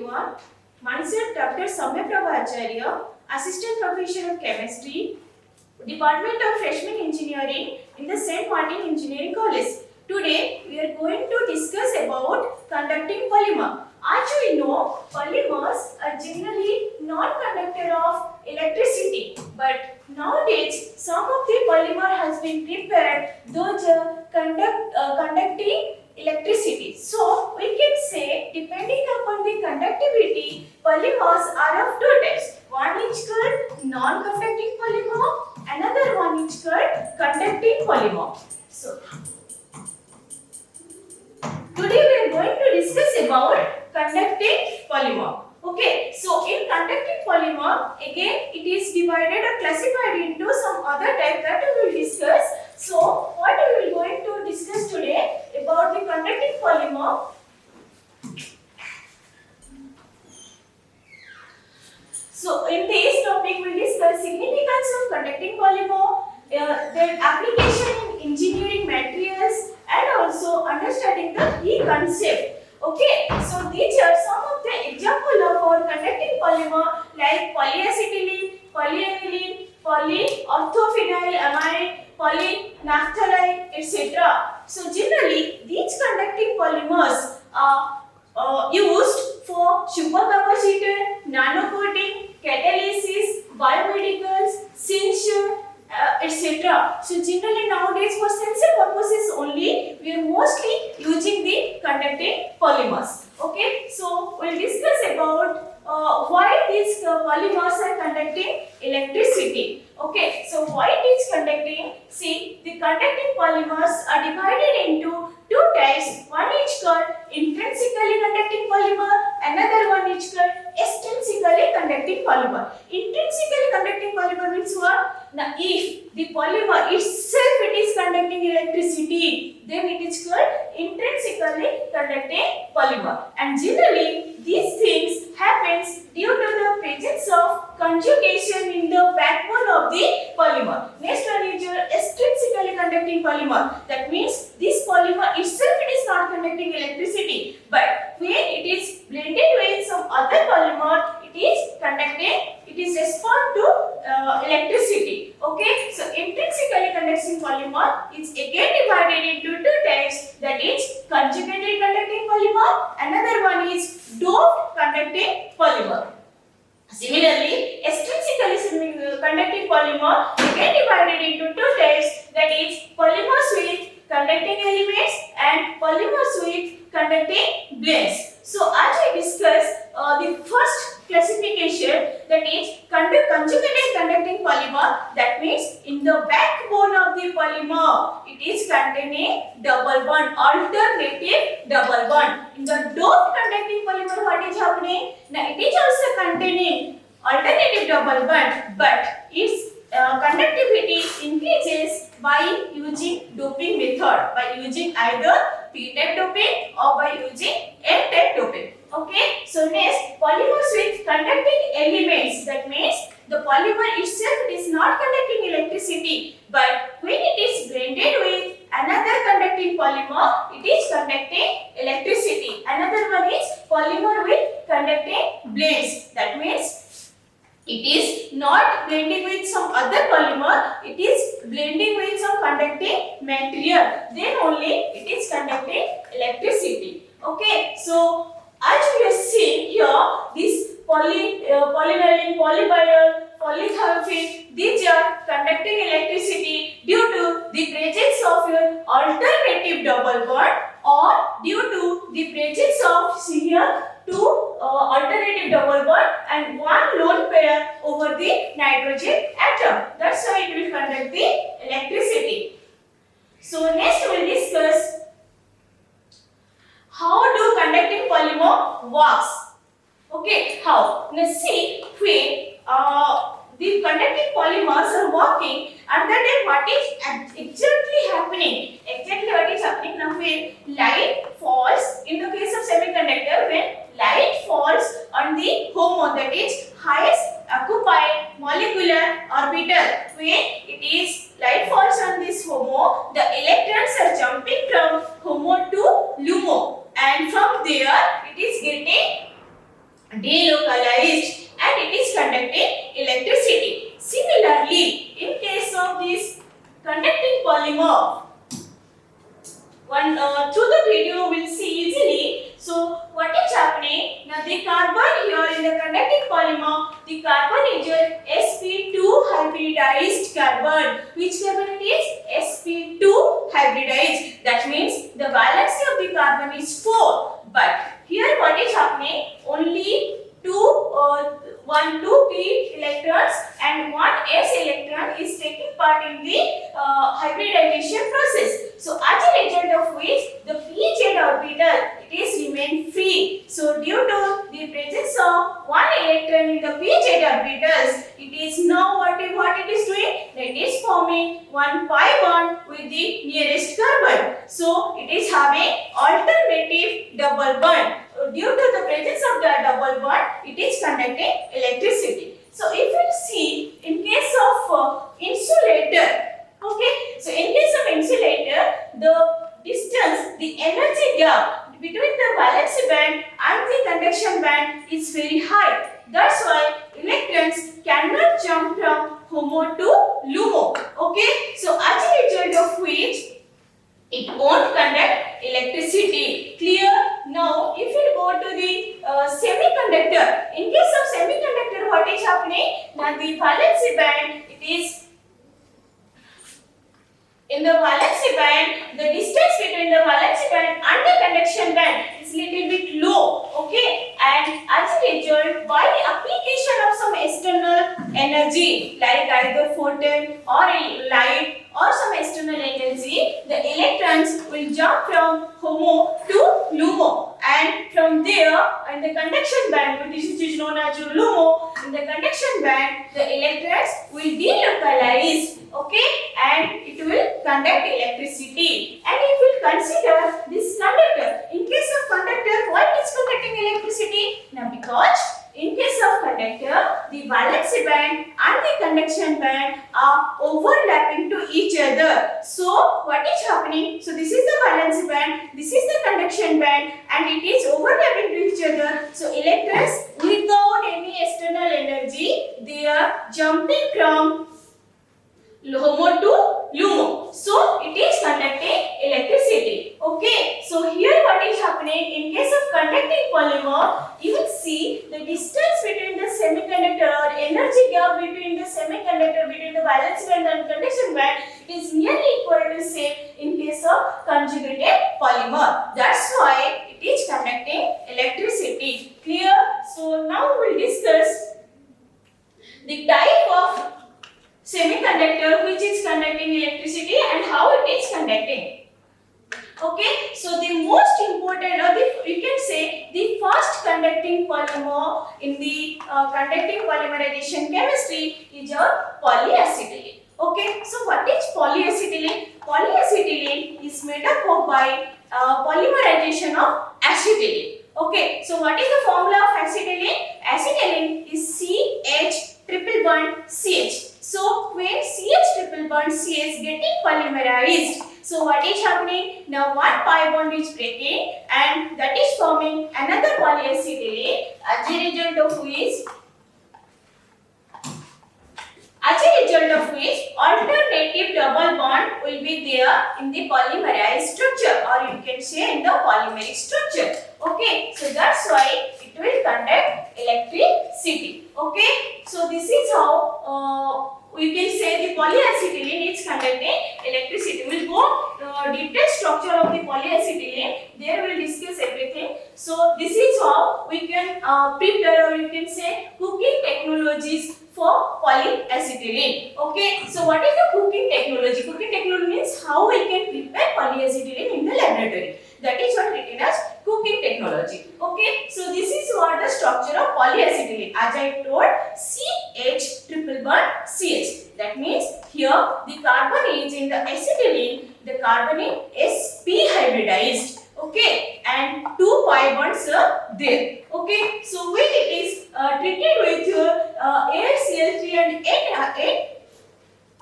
everyone. Myself Dr. Samya Prabhacharya, Assistant Professor of Chemistry, Department of Freshman Engineering in the St. Martin Engineering College. Today we are going to discuss about conducting polymer. As we know, polymers are generally non-conductor of electricity, but nowadays some of the polymer has been prepared those conducting electricity. So we can say, depending upon the conductivity, polymers are of two types. One is called non-conducting polymer, another one is called conducting polymer. So today we are going to discuss about conducting polymer. Okay, so in conducting polymer, again it is divided or classified into some other type that we will discuss. So what we will going to discuss today about the conducting polymer. So in this topic we will discuss significance of conducting polymer, their application in engineering materials, and also understanding the key concept. Okay, so these are some of the example of our conducting polymer like polyacetylene, polyaniline, polyorthophenylamide, polynaphthalide, etc. So generally these conducting polymers are used for supercapacitor, nanocoating, catalysis, biomedicals, cinch, etc. So generally nowadays for sensor purposes only we are mostly using the conducting polymers. Okay, so we'll discuss about why these polymers are conducting electricity. Okay, so why it is conducting? See, the conducting polymers are divided into two types. One is called intrinsically conducting polymer, another one is called extrinsically conducting polymer. Intrinsically conducting polymer means what? Now, if the polymer itself it is conducting electricity, then it is called intrinsically conducting polymer. And generally, these things happens due to the presence of conjugation in the backbone of the polymer. Next one is your extrinsically conducting polymer. That means this polymer itself it is not conducting electricity, but when it is blended with some other polymer, it is conducting. It is respond to electricity. Okay, so intrinsically conducting polymer is again divided into two types. That is conjugated conducting polymer. Another one is doped conducting polymer. Similarly, extrinsically conducting polymer again divided into two types. That is polymers with conducting elements and polymers with conducting blends. So as we discussed the first classification, that is conjugated conducting polymer. That means in the backbone of the polymer it is containing double bond, alternative double bond. In the doped conducting polymer, what is happening? Now it is also containing alternative double bond, but its conductivity increases by using doping method, by using either p-type doping or by using n-type doping. Okay, so next, polymers with conducting elements. That means the polymer itself is not conducting electricity, but when it is blended with another conducting polymer, it is conducting electricity. Another one is polymer with conducting blends. That means it is not blending with some other polymer, it is blending with some conducting material. Then only it is conducting electricity. Okay, so as we are seeing here, this polyaniline, polyvinyl, polythiophene, these are conducting electricity due to the presence of your alternative double bond or due to the presence of here two alternative double bond and one lone pair over the nitrogen atom. That's why it will conduct the electricity. So next we will discuss how do conducting polymer works. Okay, how? Now see, when the conducting polymers are working, at that time what is exactly happening? Exactly what is happening now when light falls, in the case of semiconductor, when light falls on the HOMO, that is highest occupied molecular orbital. When it is light falls on this HOMO, the electrons are jumping from HOMO to LUMO, and from there it is getting delocalized, and it is conducting electricity. Similarly, in case of this conducting polymer, through the video we'll see easily. So what is happening? Now the carbon here in the conducting polymer, the carbon is your sp2 hybridized carbon. Which carbon it is? sp2 hybridized. That means the valency of the carbon is 4. But here what is happening? Only two p electrons and one s electron is taking part in the hybridization process. So as a result of which the pz orbital it is remain free. So due to the presence of one electron in the pz orbitals, it is now what it is doing? It is forming one pi bond with the nearest carbon. So it is having alternative double bond. Due to the presence of the double bond, it is conducting electricity. So if we see in case of insulator, okay, so in case of insulator, the distance, the energy gap between the valency band and the conduction band is very high. That's why electrons cannot jump from HOMO to LUMO. Okay, so as a result of which it won't conduct electricity. Clear? Now, if we go to the semiconductor, in case of semiconductor, what is happening? Now, the valency band, it is in the valency band, the distance between the valency band and the conduction band is little bit low. Okay, and as a result, by the application of some external energy like either photon or a light or some external energy, the electrons will jump from HOMO to LUMO, and from there in the conduction band, which is known as LUMO, in the conduction band the electrons will delocalize, okay, and it will conduct electricity. And if we consider this conductor, in case of conductor, why it is conducting electricity? Now because in case of conductor, the valency band and the conduction band are overlapping to each other. So what is happening? So this is the valency band, this is the conduction band, and it is overlapping to each other. So electrons without any external energy, they are jumping from HOMO to LUMO. So it is conducting electricity. Okay. So here what is happening in case of conducting polymer, you will see the distance between the semiconductor or energy gap between the semiconductor, between the valence band and conduction band is nearly equal to same in case of conjugated polymer. That's why it is conducting electricity. Clear? So now we will discuss the type of semiconductor which is conducting electricity and how it is conducting. Okay, so the most important, or you can say the first conducting polymer in the conducting polymerization chemistry is your polyacetylene. Okay, so what is polyacetylene? Polyacetylene is made up of by polymerization of acetylene. Okay, so what is the formula of acetylene? Acetylene is CH triple bond CH. So when CH triple bond CH getting polymerized, so what is happening? Now one pi bond is breaking and that is forming another polyacetylene, as a result of which alternative double bond will be there in the polymerized structure, or you can say in the polymeric structure. Okay, so that's why it will conduct electricity. Okay, so this is how we can say the polyacetylene is conducting electricity. We'll go detailed structure of the polyacetylene. There we'll discuss everything. So this is how we can prepare, or you can say cooking technologies for polyacetylene. Okay, so what is the cooking technology? Cooking technology means how we can prepare polyacetylene in the laboratory. That is what written as cooking technology. Okay, so this is what the structure of polyacetylene. As I told, CH triple bond CH. That means here the carbon is in the acetylene, the carbon is sp hybridized. Okay, and two pi bonds are there. Okay, so when it is treated with your AlCl3 and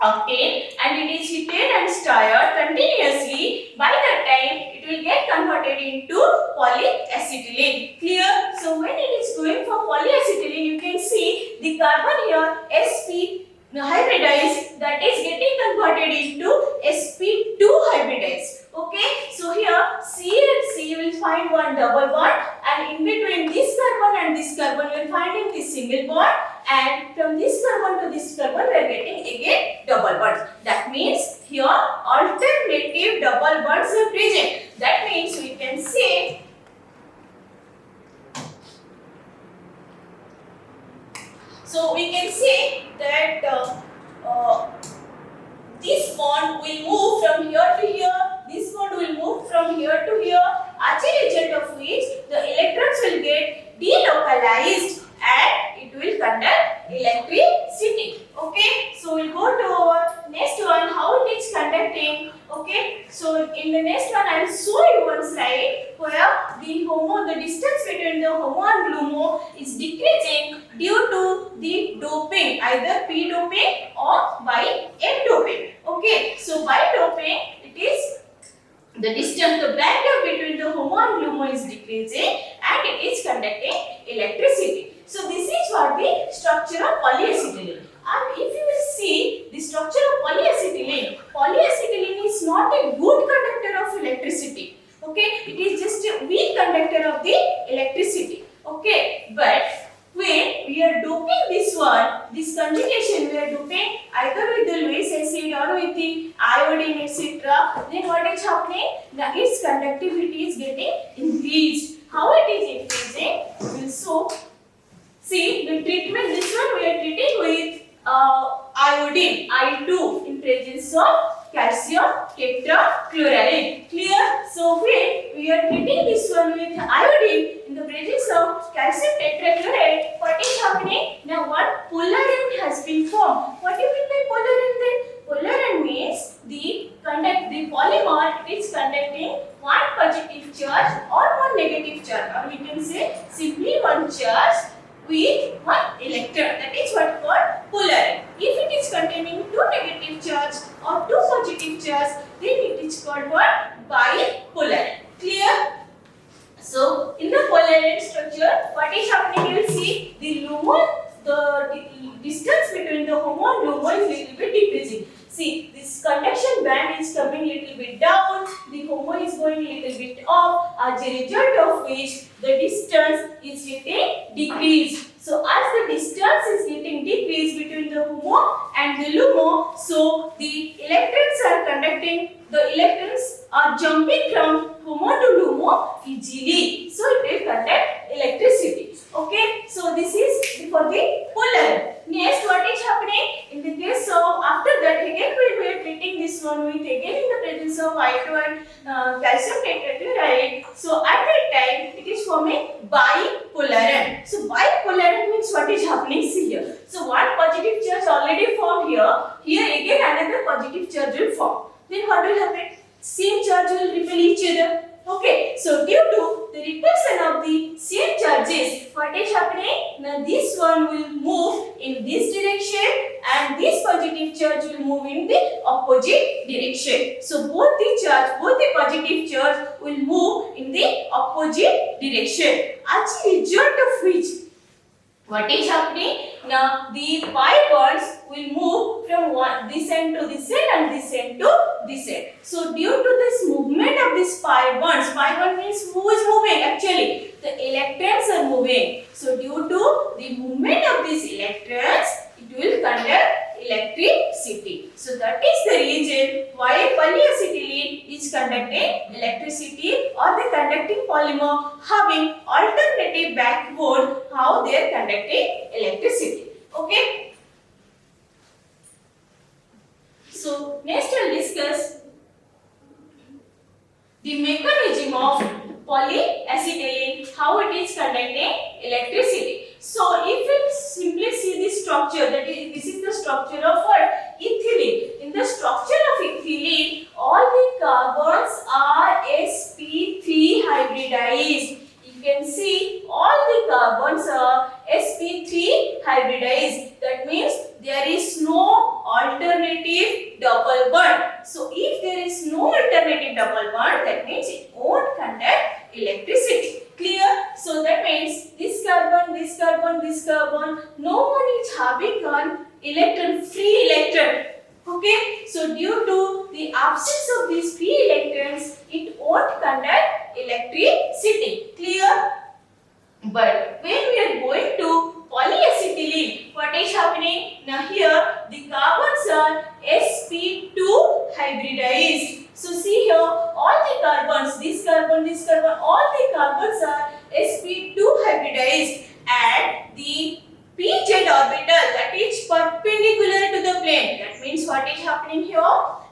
octane and it is heated and stirred continuously. By that time it will get converted into polyacetylene. Clear? So when it is going for polyacetylene, you can see the carbon here sp hybridized, that is getting converted into sp2 hybridized. Okay, so here C and C will find one double bond, and in between this carbon and this carbon we will find in this single bond, and from this carbon to this carbon we are getting again double bonds. That means here alternative double bonds are present. That means we can say that this bond will move from here to here, this bond will move from here to here, as a result of which the electrons will get delocalized and it will conduct electricity. Okay, so we'll go to our next one, how it is conducting. Okay, so in the next one I will show you one slide where the distance between the HOMO and LUMO is decreasing due to the doping, either P doping or by M doping. Okay, so by doping it is the distance, the band gap between the HOMO and LUMO is decreasing and it is conducting electricity. So this is what the structure of polyacetylene. And if you will see the structure of polyacetylene, polyacetylene is not a good conductor of electricity. Okay, it is just a weak conductor of the electricity. Okay, but when we are doping this one, this conjugation we are doping either with the Lewis acid or with the iodine, etc. Then what is happening? Now its conductivity is getting increased. How it is increasing? We will show. See the treatment. This one we are treating with iodine, I2, in presence of calcium tetrachloride. Clear? So when we are treating this one with iodine in the presence of calcium tetrachloride, what is happening? Now one polar end has been formed. What do you mean by polar end then? Polar end means the polymer is conducting one positive charge or one negative charge, or we can say simply one charge with one electron. That is what called polar end. If it is containing two negative charge or two positive charge, then it is called what? Bipolar. Clear? So in the polar end structure, what is happening? You will see the LUMO, the distance between the HOMO and LUMO is little bit decreasing. See, this conduction band is coming little bit down, the HOMO is going little bit up, as a result of which the distance is getting decreased. So as the distance is getting decreased between the HOMO and the LUMO, so the electrons are jumping from HOMO to LUMO easily. So it will conduct electricity. Okay, so this is for the polar. Next, what is happening in the case of, after that again we are treating this one with again in the presence of I2 and calcium tetrachloride. So at that time it is forming bipolar end. So bipolar end means what is happening? See here. So one positive charge already formed here. Here again another positive charge will form. Then what will happen? Same charge will repel each other. Okay, so due to the repulsion of the same charges, what is happening? Now this one will move in this direction and this positive charge will move in the opposite direction. So both the positive charge will move in the opposite direction. As a result of which, what is happening? Now the pi bonds will move from this end to this end and this end to this end. So due to this movement of these pi bonds means who is moving? Actually the electrons are moving. So due to the movement of these electrons, it will conduct electricity. So that is the reason why polyacetylene is conducting electricity, or the conducting polymer having alternative backbone, how they are conducting electricity. Okay. So next we will discuss the mechanism of polyacetylene, how it is conducting electricity. So if we simply see the structure, that is, this is the structure of what? Ethylene. In the structure of ethylene, all the carbons are sp3 hybridized. You can see all the carbons are sp3 hybridized. That means there is no alternative So that means this carbon, this carbon, this carbon, no one is having an electron, free electron. Okay, so due to the absence of these free electrons, it won't conduct electricity. Clear? But when we are going to polyacetylene, what is happening? Now here the carbons are sp2 hybridized. So see here all the carbons, this carbon, this carbon, all the carbons are sp2 hybridized, and the pz orbital, that is perpendicular to the plane. That means what is happening here?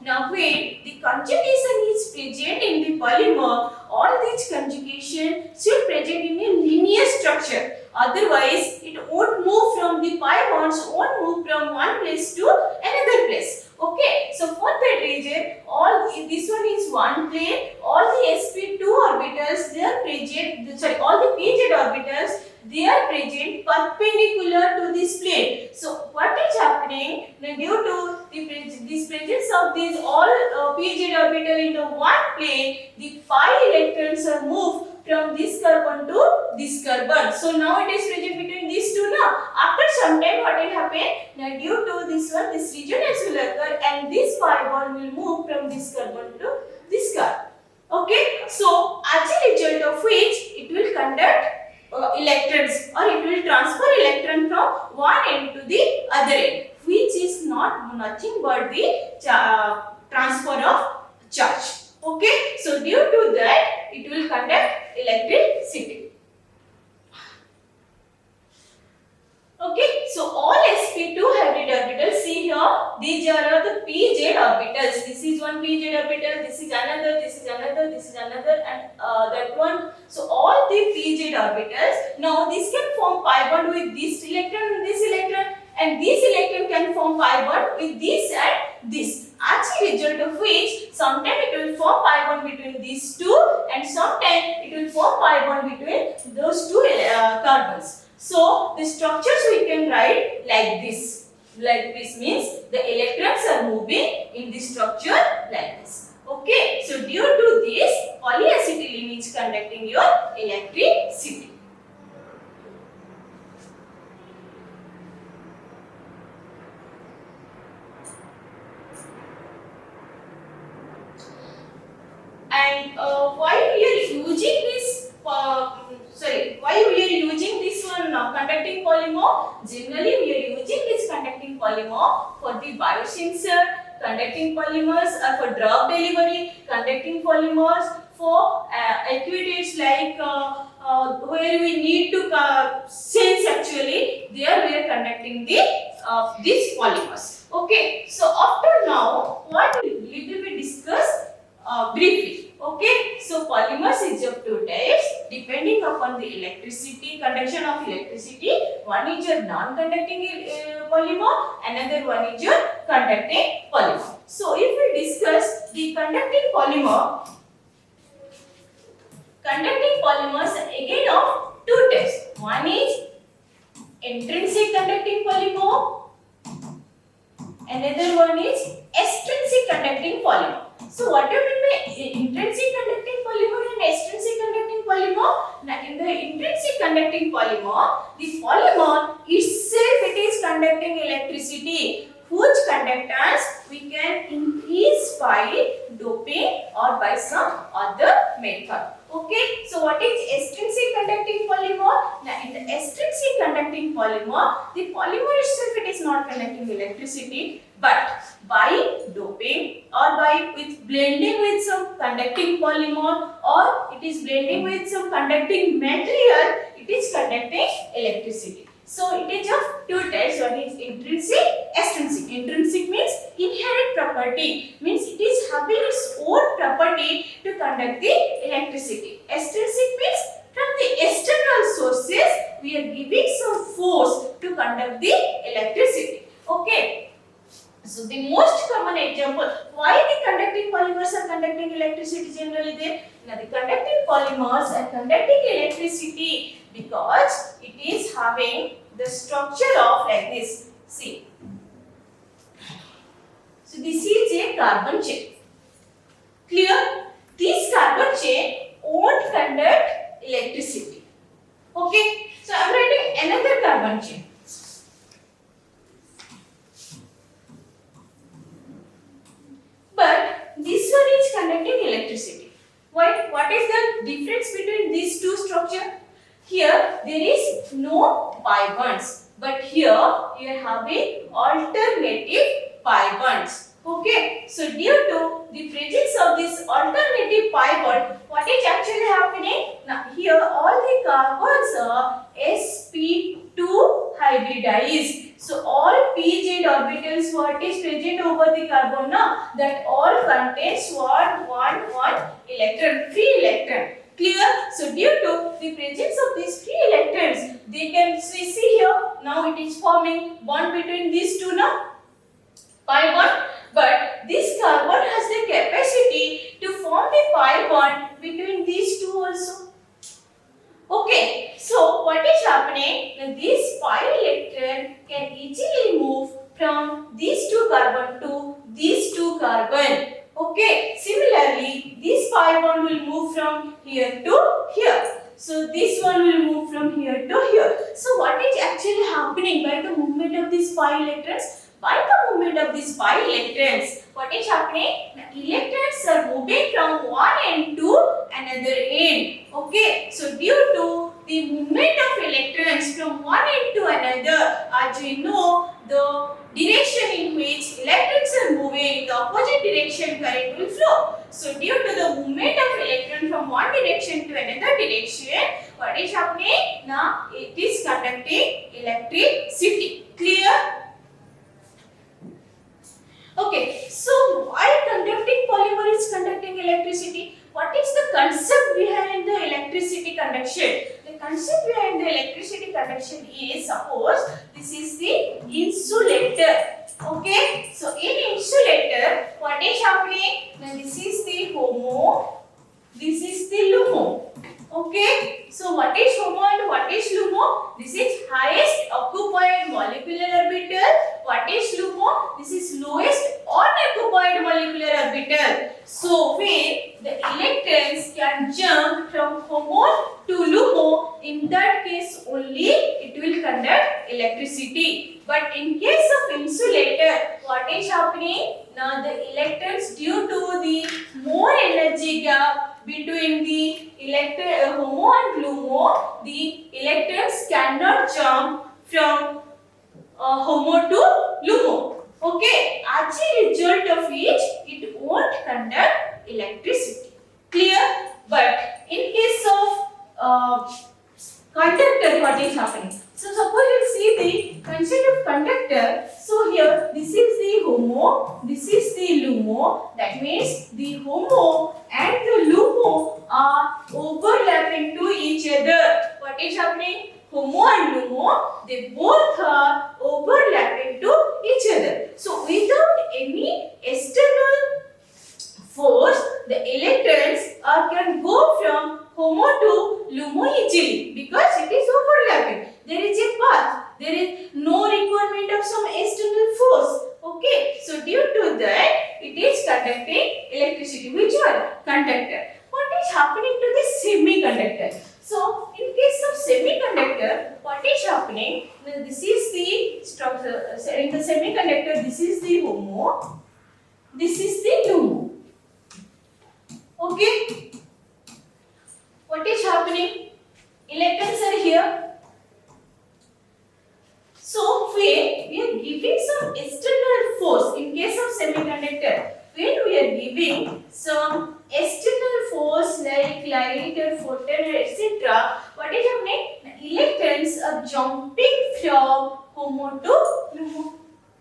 Now when the conjugation is present in the polymer, all these conjugation should present in a linear structure. Otherwise, it won't move from the pi bonds, won't move from one place to another place. Okay, so for that reason, all this one is one plane. All the sp2 orbitals, they are present. Sorry, all the pz orbitals, they are present perpendicular to this plane. So what is happening? Now due to this presence of these all pz orbital in the one plane, the pi electrons are moved from this carbon to this carbon. So now it is present between these two now. After some time what will happen? Now due to this one, this resonance will occur and this pi bond will move from this carbon to this carbon. Okay, so as a result of which it will conduct electrons, or it will transfer electron from one end to the other end, which is nothing but the transfer of charge. Okay, so due to that it will conduct electricity. Okay, so all sp2 hybrid orbitals, see here, these are the pz orbitals. This is one pz orbital, this is another, this is another, this is another, and that one. So all the pz orbitals, now this can form pi bond with this electron and this electron, and this electron can form pi bond with this and this. As a result of which, sometimes it will form pi bond between these two, and sometimes it will form pi bond between those two carbons. So the structures we can write like this. Like this means the electrons are moving in this structure like this. Okay, so due to this, polyacetylene is conducting your electricity. And why we are using this? Why we are using this one conducting polymer? Generally, we are using this conducting polymer for the biosensor, conducting polymers are for drug delivery, conducting polymers for activities like where we need to sense actually, there we are conducting these polymers. Okay, so after now, what little we discuss briefly. Okay, so polymers is of two types depending upon the electricity, conduction of electricity. One is your non-conducting polymer, another one is your conducting polymer. So if we discuss the conducting polymers again of two types. One is intrinsic conducting polymer, another one is extrinsic conducting polymer. So what do you mean by intrinsic conducting polymer and extrinsic conducting polymer? Now in the intrinsic conducting polymer, the polymer itself it is conducting electricity, whose conductance we can increase by doping or by some other method. Okay, so what is extrinsic conducting polymer? Now in the extrinsic conducting polymer, the polymer itself it is not conducting electricity, but by doping or by blending with some conducting polymer, or it is blending with some conducting material, it is conducting electricity. So it is of two types. One is intrinsic, extrinsic. Intrinsic means inherent property, means it is having its own property to conduct the electricity. Extrinsic means from the external sources we are giving some force to conduct the electricity. Okay. So the most common example, why the conducting polymers are conducting electricity generally then? Now the conducting polymers are conducting electricity because it is having the structure of like this. See. So this is a carbon chain. Clear? This carbon chain won't conduct electricity. carbon chain. But this one is conducting electricity. Why? What is the difference between these two structures? Here there is no pi bonds, but here you are having alternative pi bonds. Okay, so due to the presence of this alternative pi bond, what is actually happening? Now here all the carbons are sp2 hybridized. So all pz orbitals what is present over the carbon now, that all contains one electron, free electron. Clear? So due to the presence of these free electrons, they can see here now it is forming bond between these two now, pi bond. But this carbon has the capacity to form the pi bond between these two also. Okay, so what is happening? Now this pi electron can easily move from these two carbon to these two carbon. Okay, similarly this pi bond will move from here to here. So this one will move from here to here. So what is actually happening by the movement of these pi electrons? By the movement of these pi electrons, what is happening? The electrons are moving from one end to another end. Okay, so due to the movement of electrons from one end to another, as we know, the direction in which electrons are moving, the opposite direction current will flow. So due to the movement of electron from one direction to another direction, what is happening? Now it is conducting electricity. Clear? Okay, so why conducting polymer is conducting electricity? What is the concept behind the electricity conduction? The concept behind the electricity conduction is, suppose this is the insulator. Okay, so in insulator, what is happening? Now this is the HOMO, this is the LUMO. Okay, so what is HOMO and what is LUMO? This is highest occupied molecular orbital. What is LUMO? This is lowest unoccupied molecular orbital. So when the electrons can jump from HOMO to LUMO, in that case only it will conduct electricity. But in case of insulator, what is happening? Now the electrons, due to the more energy gap between the HOMO and LUMO, the electrons cannot jump from HOMO to LUMO. Okay, as a result of which it won't conduct electricity. Clear? But in case of conductor, what is happening? So suppose you see the concept of conductor. So here this is the HOMO, this is the LUMO. That means the HOMO and the LUMO are overlapping to each other. What is happening? HOMO and LUMO, they both are overlapping to each other. So without any external force, the electrons can go from HOMO to LUMO easily because it is overlapping. There is a path. There is no requirement of some external force. Okay. So due to that, it is conducting electricity. Which one? Conductor. What is happening to the semiconductor? So in case of semiconductor, what is happening? This is the structure. In the semiconductor, this is the HOMO. This is the LUMO. Okay. What is happening? Electrons are here. So when we are giving some external force, in case of semiconductor, when we are giving some external force like light or photon etc., what is happening? Electrons are jumping from HOMO to LUMO.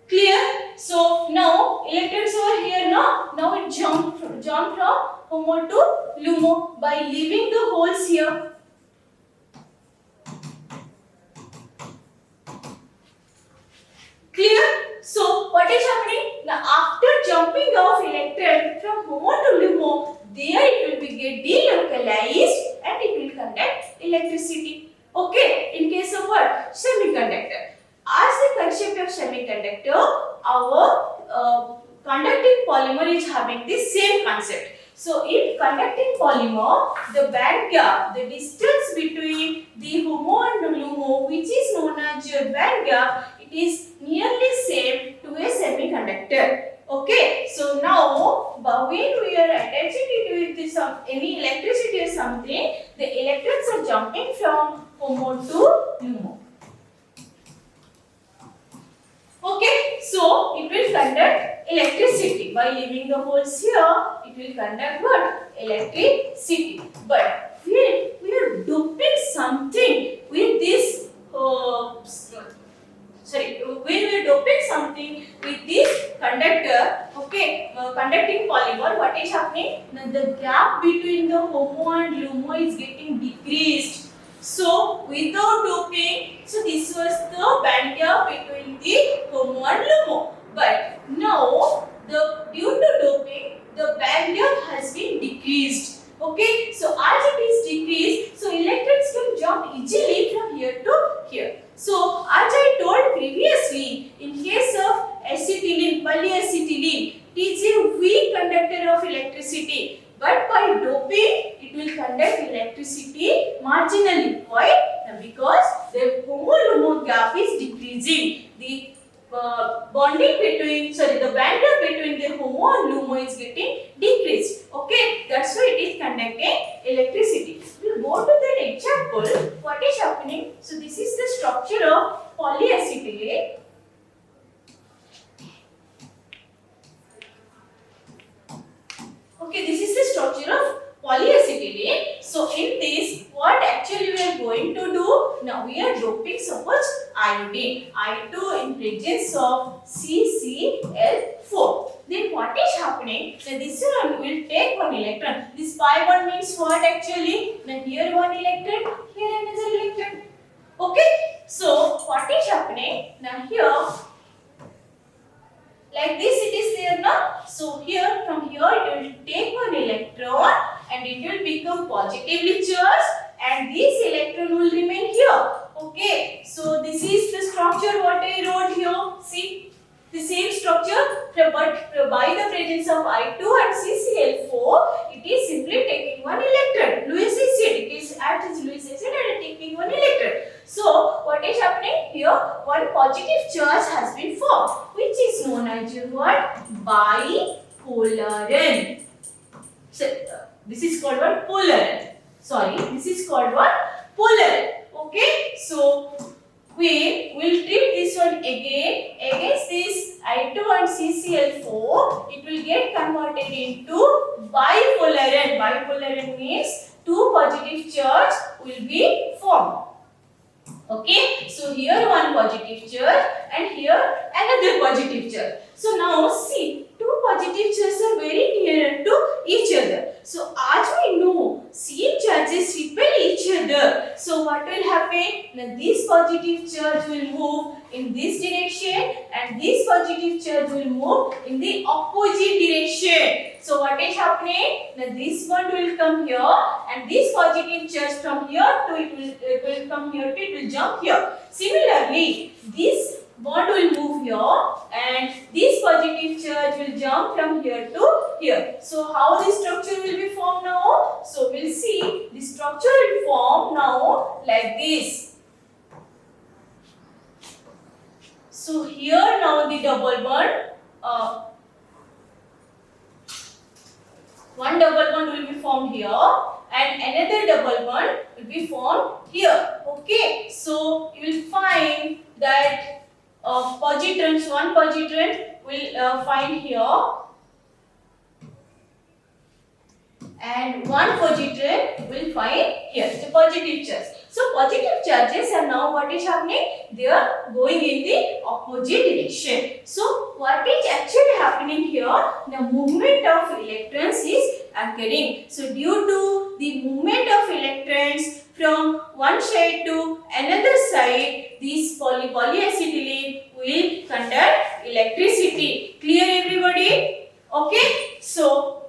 Clear? So now electrons are here now. Now it jump from HOMO to LUMO by leaving the holes here. Clear? So what is happening? Now after jumping off electron from HOMO to LUMO, there it will be get delocalized and it will conduct electricity. Okay, in case of what? Semiconductor. As the concept of semiconductor, our conducting polymer is having the same concept. So in conducting polymer, the band gap, the distance between the HOMO and LUMO, which is known as band gap, it is nearly same to a semiconductor. Okay, so now when we are attaching it with any electricity or something, the electrons are jumping from HOMO to LUMO. Okay, so it will conduct electricity. By leaving the holes here, it will conduct what? Electricity. But we are doping something with this when we are doping something with this conductor, okay, conducting polymer, what is happening? Now the gap between the HOMO and LUMO is getting decreased. So without doping, so this was the band gap between the HOMO and LUMO. But now due to doping, the band gap has been decreased. Okay, so as it is decreased, so electrons can jump easily from here to here. So as I told previously, in case of acetylene, polyacetylene, it is a weak conductor of electricity. But by doping, it will conduct electricity marginally. Why? Because the HOMO-LUMO gap is decreasing. The the band gap between the HOMO and LUMO is getting decreased. Okay, that's why it is conducting electricity. We'll go to that example. What is happening? So this is the structure of polyacetylene. Okay, this is the structure of polyacetylene. So in this, what actually we are going to do? Now we are doping suppose iodine, I2 in presence of CCl4. Then what is happening? Now this one will take one electron. This pi bond means what actually? Now here one electron, here another electron. Okay. So what is happening? Now here like this it is there now. So here from here it will take one electron and it will become positively charged and this electron will remain here. Okay. So this is the structure what I wrote here. See the same structure but by the presence of I2 and CCl4 it is simply taking one electron. Lewis acid. It is acts as Lewis acid and taking one electron. So what is happening here? One positive charge has been formed, which is known as what? Bipolarin. So this is called what? Polarin. Sorry, this is called what? Polarin. Okay. So we will treat this one again against this I2 and CCl4. It will get converted into bipolarin. Bipolarin means two positive charge will be formed. Okay, so here one positive charge and here another positive charge. So now see, two positive charges are very near to each other. So as we know, same charges repel each other. So what will happen? Now this positive charge will move in this direction and this positive charge will move in the opposite direction. So what is happening? Now this bond will come here and this positive charge from here to it will come here to it will jump here. Similarly, this bond will move here and this positive charge will jump from here to here. So how this structure will be formed now? So we'll see the structure will form now like this. So here now the double bond, one double bond will be formed here and another double bond will be formed here. Okay, so you will find that positrons, one positron will find here and one positron will find here, the positive charge. So positive charges are now what is happening? They are going in the opposite direction. So what is actually happening here? The movement of electrons is occurring. So due to the movement of electrons from one side to another side, this polyacetylene will conduct electricity. Clear everybody? Okay. So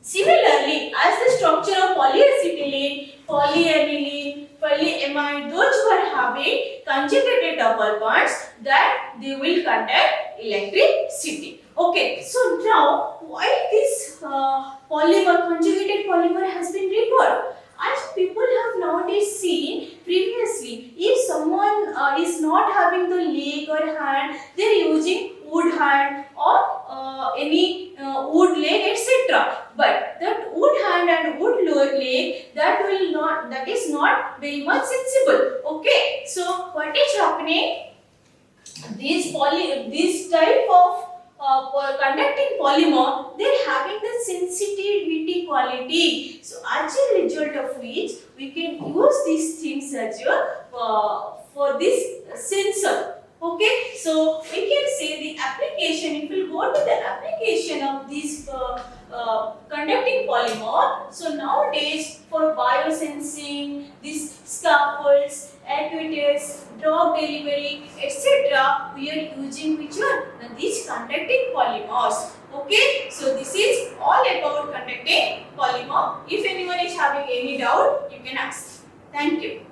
similarly, as the structure of polyacetylene, polyaniline, polyamide, those who are having conjugated double bonds, that they will conduct electricity. Okay, so now why this conjugated polymer has been required? As people have nowadays seen previously, if someone is etc. But that wood hand and wood leg, that is not very much sensible. Okay, so what is happening? These type of conducting polymer, they're having the sensitivity quality. So as a result of which we can use these things as for this sensor. Okay, so we can say the application. If we go to the application of this conducting polymer, so nowadays for biosensing, these scaffolds, actuators, drug delivery, etc., we are using which one? These conducting polymers. Okay, so this is all about conducting polymer. If anyone is having any doubt, you can ask. Thank you.